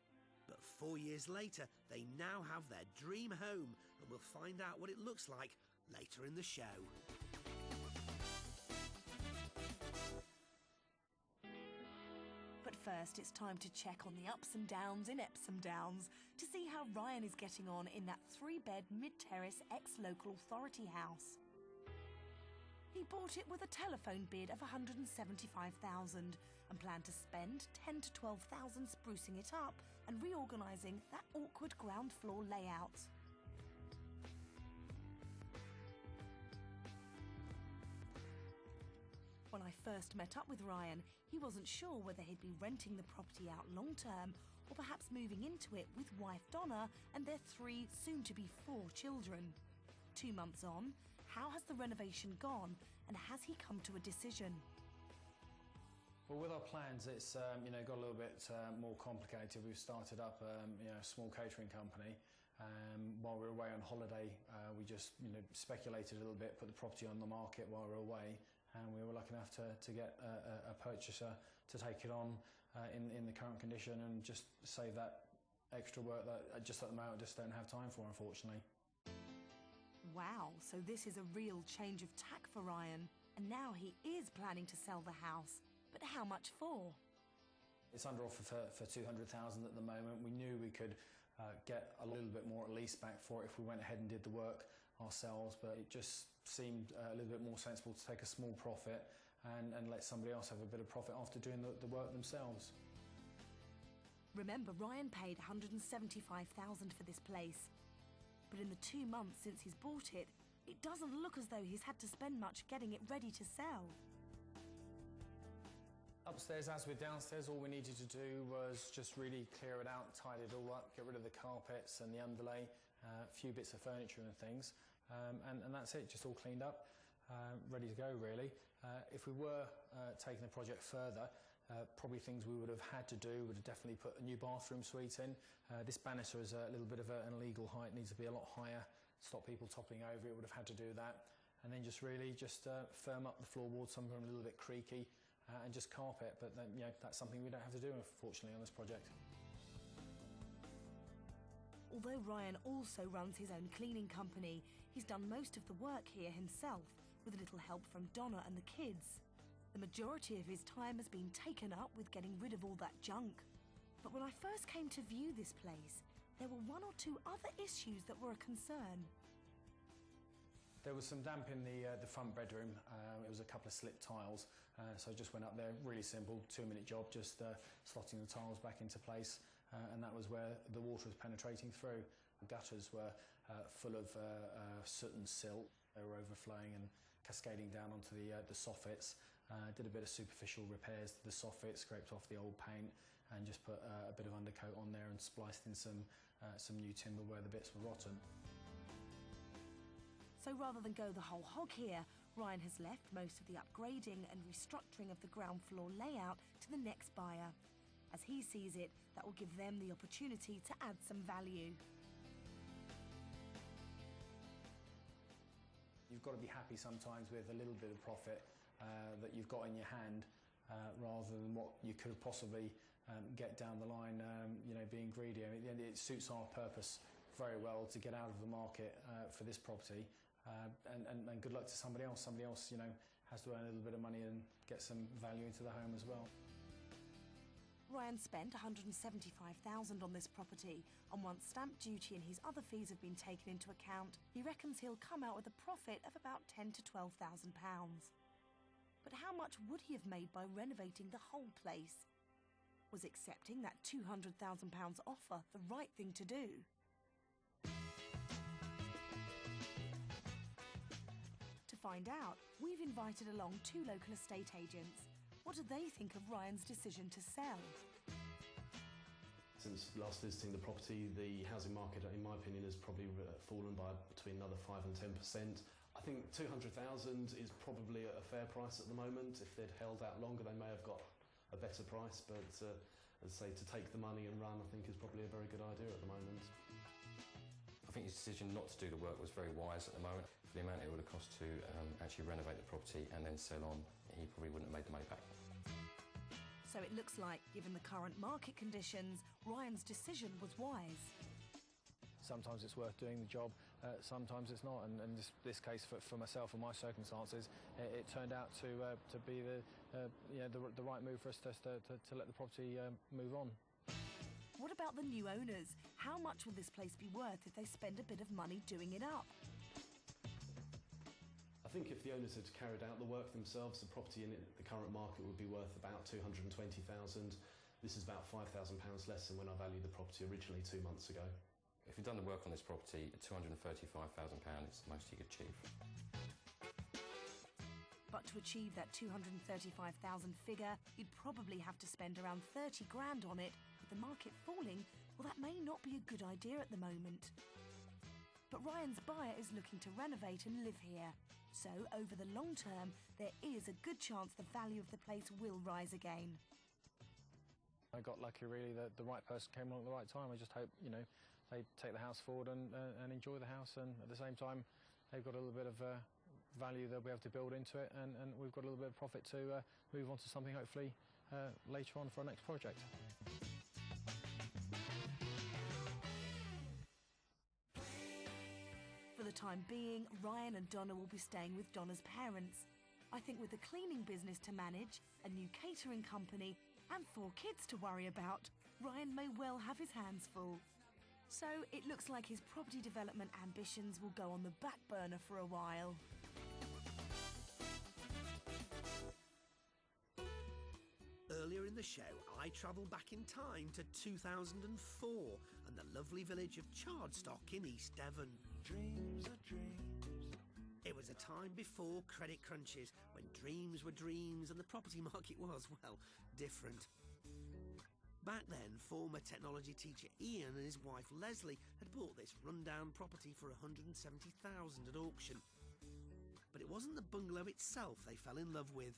But 4 years later, they now have their dream home, and we'll find out what it looks like later in the show. But first, it's time to check on the ups and downs in Epsom Downs to see how Ryan is getting on in that 3-bed mid-terrace ex-local authority house. He bought it with a telephone bid of $175,000 and planned to spend $10,000 to $12,000 sprucing it up and reorganising that awkward ground floor layout. When I first met up with Ryan, he wasn't sure whether he'd be renting the property out long-term or perhaps moving into it with wife Donna and their 3, soon-to-be 4 children. 2 months on, how has the renovation gone, and has he come to a decision? Well, with our plans, it's got a little bit more complicated. We've started up a small catering company. While we were away on holiday, we just speculated a little bit, put the property on the market while we were away, and we were lucky enough to get a purchaser to take it on in the current condition and just save that extra work that just at the moment I just don't have time for, unfortunately. Wow, so this is a real change of tack for Ryan, and now he is planning to sell the house. But how much for? It's under offer for $200,000 at the moment. We knew we could get a little bit more at least back for it if we went ahead and did the work ourselves, but it just seemed a little bit more sensible to take a small profit and let somebody else have a bit of profit after doing the work themselves. Remember, Ryan paid $175,000 for this place. But in the 2 months since he's bought it, it doesn't look as though he's had to spend much getting it ready to sell. Upstairs, as with downstairs, all we needed to do was just really clear it out, tidy it all up, get rid of the carpets and the underlay, a few bits of furniture and things, and that's it, just all cleaned up, ready to go really. If we were taking the project further, probably things we would have had to do would have definitely put a new bathroom suite in. This banister is a little bit of an illegal height, needs to be a lot higher, stop people toppling over it, would have had to do that. And then just really firm up the floorboards, some of them a little bit creaky, and just carpet, but then, that's something we don't have to do, unfortunately, on this project. Although Ryan also runs his own cleaning company, he's done most of the work here himself, with a little help from Donna and the kids. The majority of his time has been taken up with getting rid of all that junk. But when I first came to view this place, there were 1 or 2 other issues that were a concern. There was some damp in the front bedroom. It was a couple of slipped tiles, so I just went up there, really simple, 2-minute job, just slotting the tiles back into place, and that was where the water was penetrating through. The gutters were full of soot and silt. They were overflowing and cascading down onto the soffits. Did a bit of superficial repairs to the soffit, scraped off the old paint, and just put a bit of undercoat on there and spliced in some new timber where the bits were rotten. So rather than go the whole hog here, Ryan has left most of the upgrading and restructuring of the ground floor layout to the next buyer. As he sees it, that will give them the opportunity to add some value. You've got to be happy sometimes with a little bit of profit that you've got in your hand, rather than what you could possibly get down the line, being greedy. I mean, it suits our purpose very well to get out of the market for this property, and good luck to somebody else. Somebody else, has to earn a little bit of money and get some value into the home as well. Ryan spent $175,000 on this property, and once stamp duty and his other fees have been taken into account, he reckons he'll come out with a profit of about £10,000 to £12,000. But how much would he have made by renovating the whole place? Was accepting that £200,000 offer the right thing to do? To find out, we've invited along two local estate agents. What do they think of Ryan's decision to sell? Since last visiting the property, the housing market, in my opinion, has probably fallen by between another 5 and 10%. I think 200,000 is probably a fair price at the moment. If they'd held out longer, they may have got a better price, but as I say, to take the money and run, I think is probably a very good idea at the moment. I think his decision not to do the work was very wise at the moment. For the amount it would have cost to actually renovate the property and then sell on, he probably wouldn't have made the money back. So it looks like, given the current market conditions, Ryan's decision was wise. Sometimes it's worth doing the job, sometimes it's not, and in this case for myself and my circumstances, it turned out to be the right move for us to let the property move on. What about the new owners? How much will this place be worth if they spend a bit of money doing it up? I think if the owners had carried out the work themselves, the property in the current market would be worth about £220,000. This is about £5,000 less than when I valued the property originally 2 months ago. If you'd done the work on this property, £235,000 is the most you could achieve. But to achieve that £235,000 figure, you'd probably have to spend around 30 grand on it. With the market falling, well, that may not be a good idea at the moment. But Ryan's buyer is looking to renovate and live here. So, over the long term, there is a good chance the value of the place will rise again. I got lucky, really, that the right person came along at the right time. I just hope, they take the house forward and enjoy the house, and at the same time, they've got a little bit of value they'll be able to build into it, and we've got a little bit of profit to move on to something, hopefully, later on for our next project. For the time being, Ryan and Donna will be staying with Donna's parents. I think with a cleaning business to manage, a new catering company, and 4 kids to worry about, Ryan may well have his hands full. So it looks like his property development ambitions will go on the back burner for a while. Earlier in the show, I travelled back in time to 2004 and the lovely village of Chardstock in East Devon. Dreams are dreams. It was a time before credit crunches, when dreams were dreams and the property market was, well, different. Back then, former technology teacher Ian and his wife Leslie had bought this rundown property for $170,000 at auction. But it wasn't the bungalow itself they fell in love with.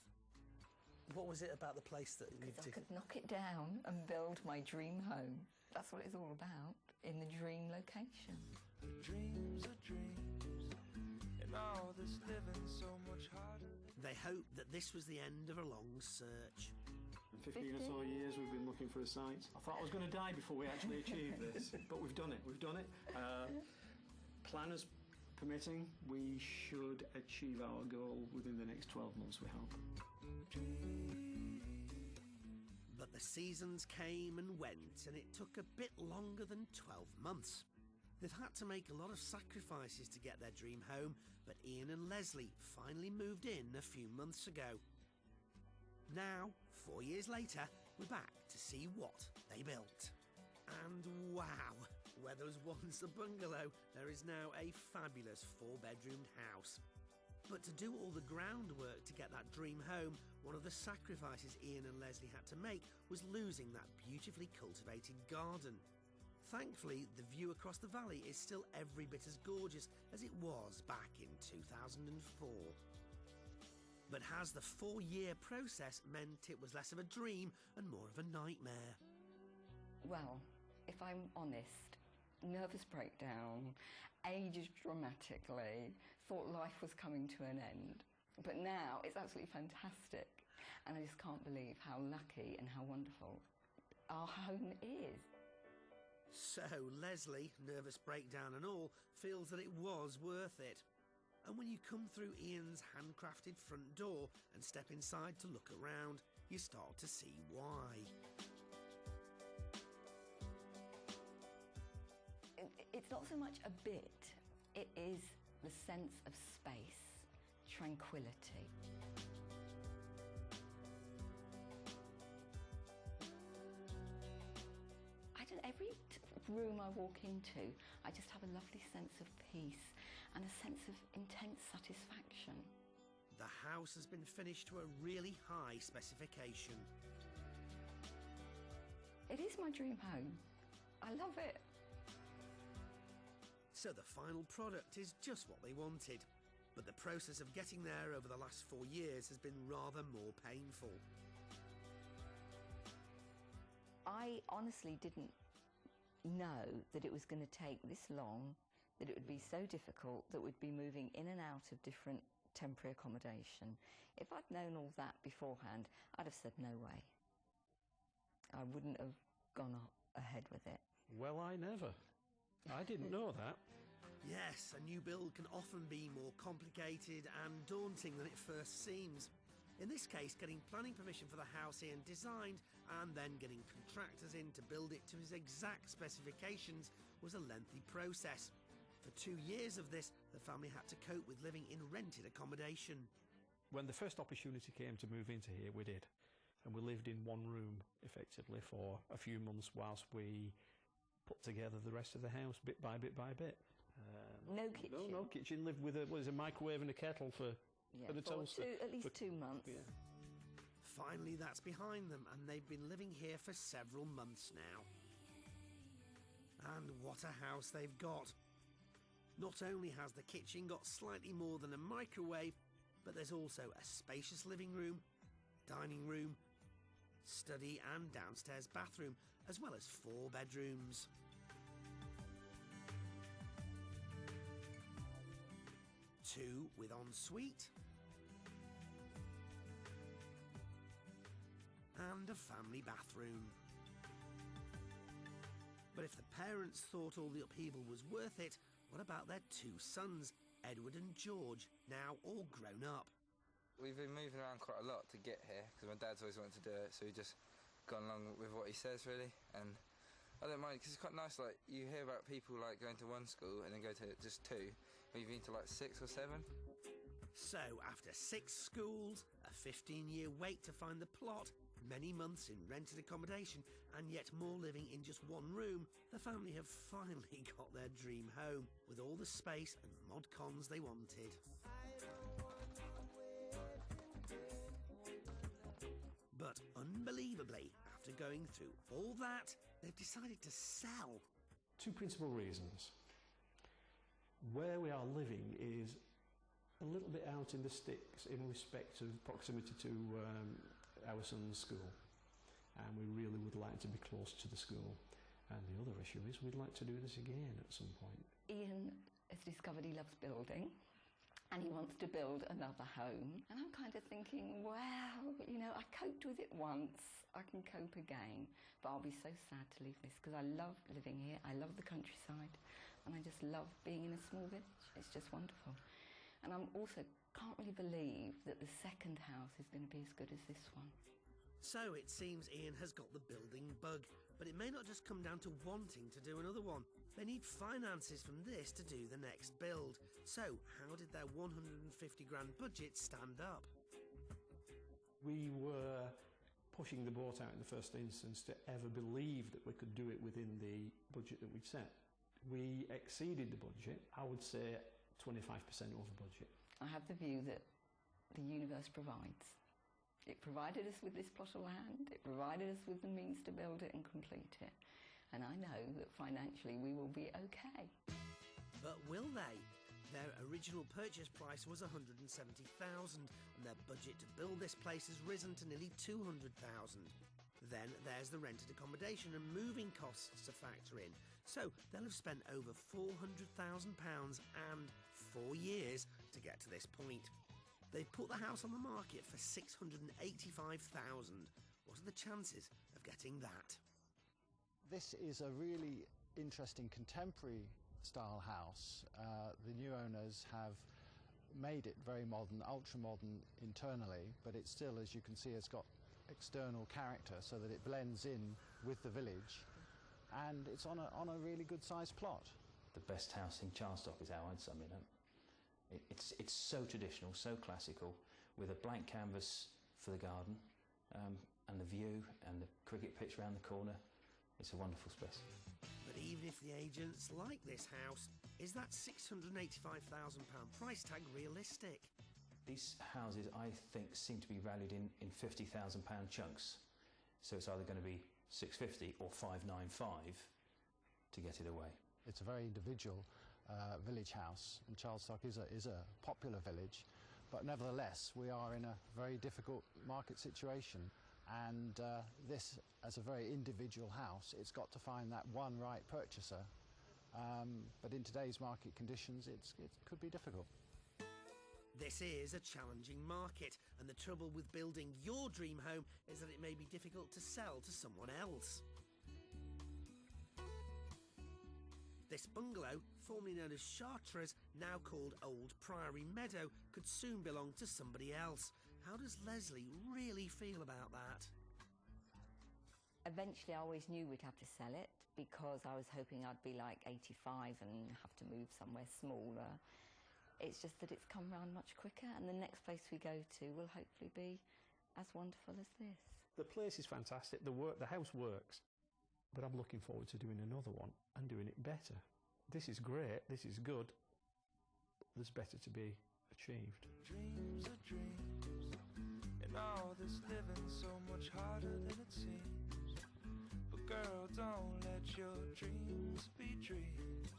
What was it about the place that you I could knock it down and build my dream home. That's what it's all about, in the dream location. Dreams are dreams, and all this living so much harder. They hoped that this was the end of a long search. 15 or so years we've been looking for a site. I thought I was going to die before we actually achieved this, but we've done it. Planners permitting, we should achieve our goal within the next 12 months, we hope. But the seasons came and went, and it took a bit longer than 12 months. They've had to make a lot of sacrifices to get their dream home, but Ian and Leslie finally moved in a few months ago. Now, 4 years later, we're back to see what they built. And wow, where there was once a bungalow, there is now a fabulous 4-bedroomed house. But to do all the groundwork to get that dream home, one of the sacrifices Ian and Leslie had to make was losing that beautifully cultivated garden. Thankfully, the view across the valley is still every bit as gorgeous as it was back in 2004. But has the 4-year process meant it was less of a dream and more of a nightmare? Well, if I'm honest, nervous breakdown, aged dramatically, thought life was coming to an end. But now it's absolutely fantastic, and I just can't believe how lucky and how wonderful our home is. So Leslie, nervous breakdown and all, feels that it was worth it. And when you come through Ian's handcrafted front door and step inside to look around, you start to see why. It's not so much a bit, it is the sense of space, tranquility. Every room I walk into, I just have a lovely sense of peace and a sense of intense satisfaction. The house has been finished to a really high specification. It is my dream home. I love it. So the final product is just what they wanted. But the process of getting there over the last 4 years has been rather more painful. I honestly didn't know that it was going to take this long, that it would be so difficult, that we'd be moving in and out of different temporary accommodation. If I'd known all that beforehand, I'd have said no way. I wouldn't have gone ahead with it. Well, I never. I didn't know that. Yes, a new build can often be more complicated and daunting than it first seems. In this case, getting planning permission for the house Ian designed and then getting contractors in to build it to his exact specifications was a lengthy process. For 2 years of this, the family had to cope with living in rented accommodation. When the first opportunity came to move into here, we did. And we lived in one room, effectively, for a few months whilst we put together the rest of the house, bit by bit by bit. No kitchen? No kitchen. Lived with a microwave and a kettle for and a toaster. At least 2 months. Yeah. Finally, that's behind them, and they've been living here for several months now. And what a house they've got. Not only has the kitchen got slightly more than a microwave, but there's also a spacious living room, dining room, study and downstairs bathroom, as well as 4 bedrooms. Two with ensuite, and a family bathroom. But if the parents thought all the upheaval was worth it, what about their 2 sons, Edward and George, now all grown up? We've been moving around quite a lot to get here, because my dad's always wanted to do it, so we've just gone along with what he says, really. And I don't mind, because it's quite nice, like, you hear about people, like, going to one school and then go to just 2. We've been to, like, 6 or 7. So, after 6 schools, a 15-year wait to find the plot, many months in rented accommodation, and yet more living in just one room, the family have finally got their dream home, with all the space and mod cons they wanted. But unbelievably, after going through all that, they've decided to sell. 2 principal reasons. Where we are living is a little bit out in the sticks in respect of proximity to our son's school, and we really would like to be close to the school. And the other issue is we'd like to do this again at some point. Ian has discovered he loves building and he wants to build another home, and I'm kind of thinking, well, you know, I coped with it once, I can cope again, but I'll be so sad to leave this because I love living here, I love the countryside, and I just love being in a small village. It's just wonderful. And I'm also can't really believe that the second house is going to be as good as this one. So it seems Ian has got the building bug, but it may not just come down to wanting to do another one. They need finances from this to do the next build. So how did their 150 grand budget stand up? We were pushing the boat out in the first instance to ever believe that we could do it within the budget that we'd set. We exceeded the budget, I would say 25% over budget. I have the view that the universe provides. It provided us with this plot of land, it provided us with the means to build it and complete it. And I know that financially we will be okay. But will they? Their original purchase price was $170,000, and their budget to build this place has risen to nearly $200,000. Then there's the rented accommodation and moving costs to factor in. So they'll have spent over £400,000 and 4 years to get to this point. They've put the house on the market for $685,000. What are the chances of getting that? This is a really interesting contemporary style house. The new owners have made it very modern, ultra-modern internally, but it still, as you can see, has got external character so that it blends in with the village, and it's on a really good-sized plot. The best house in Charlestock is how I'd sum it up. It's so traditional, so classical, with a blank canvas for the garden, and the view and the cricket pitch round the corner. It's a wonderful space. But even if the agents like this house, is that £685,000 price tag realistic? These houses, I think, seem to be valued in £50,000 chunks. So it's either going to be 650 or 595 to get it away. It's a very individual village house, and Charlestock is a popular village, but nevertheless we are in a very difficult market situation, and this, as a very individual house, it's got to find that one right purchaser, but in today's market conditions it could be difficult. This is a challenging market, and the trouble with building your dream home is that it may be difficult to sell to someone else. This bungalow, formerly known as Chartres, now called Old Priory Meadow, could soon belong to somebody else. How does Leslie really feel about that? Eventually, I always knew we'd have to sell it because I was hoping I'd be like 85 and have to move somewhere smaller. It's just that it's come round much quicker, and the next place we go to will hopefully be as wonderful as this. The place is fantastic. The house works. But I'm looking forward to doing another one and doing it better. This is great, this is good. There's better to be achieved. Dreams are dreams, and all this living's so much harder than it seems. But girl, don't let your dreams be dreams.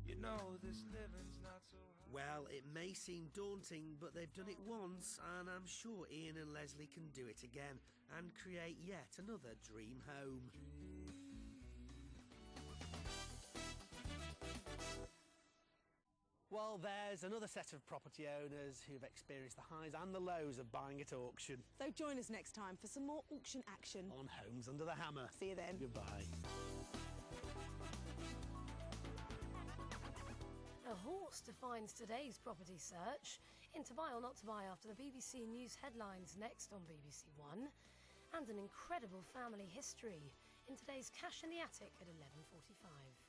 You know this living's not so hard. Well, it may seem daunting, but they've done it once, and I'm sure Ian and Leslie can do it again and create yet another dream home. Well, there's another set of property owners who've experienced the highs and the lows of buying at auction. So join us next time for some more auction action on Homes Under the Hammer. See you then. Goodbye. A horse defines today's property search. In To Buy or Not to Buy after the BBC News headlines next on BBC One. And an incredible family history in today's Cash in the Attic at 11:45.